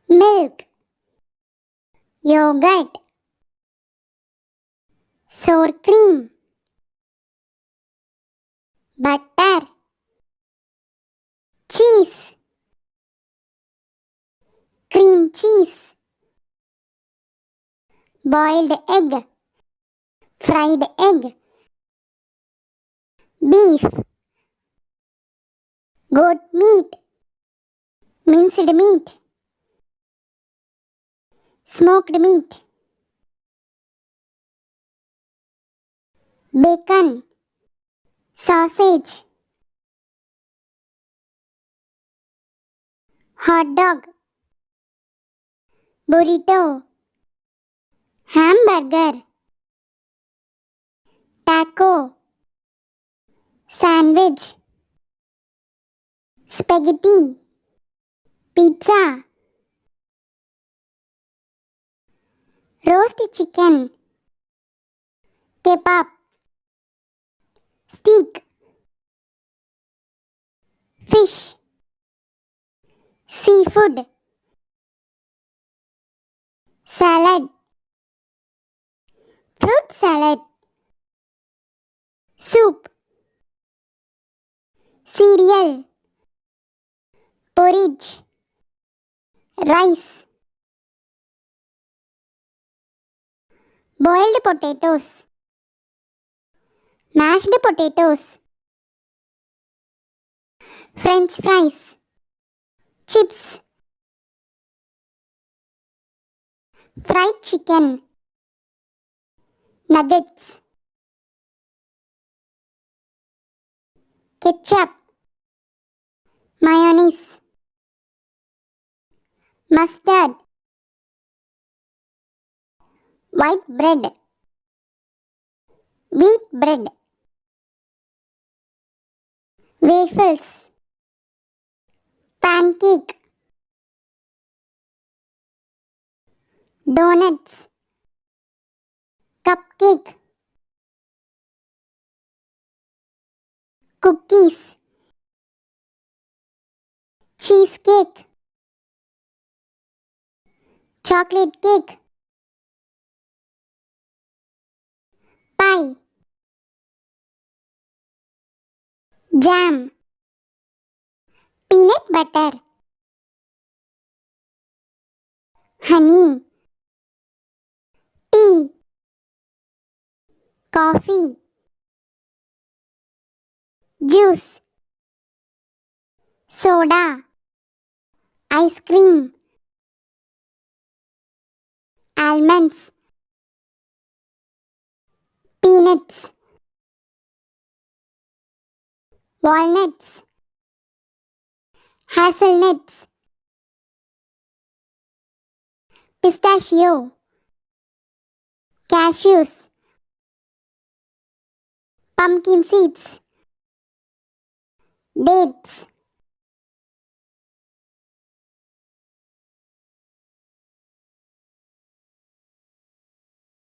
milk, yogurt, sour cream, butter, cheese, cream cheese, boiled egg, fried egg, beef, goat meat, minced meat, smoked meat, bacon, sausage, hot dog, burrito, hamburger, taco, sandwich, spaghetti, pizza, roast chicken, kebab, steak, fish, seafood, salad, fruit salad, soup, cereal, porridge, rice, boiled potatoes, mashed potatoes, French fries, chips, fried chicken, nuggets, ketchup, mayonnaise, mustard, white bread, wheat bread, waffles, pancake, donuts, cupcake, cookies, cheesecake, chocolate cake, pie, jam, peanut butter, honey, tea, coffee, juice, soda, ice cream, almonds, peanuts, walnuts, hazelnuts, pistachio, cashews, pumpkin seeds, dates.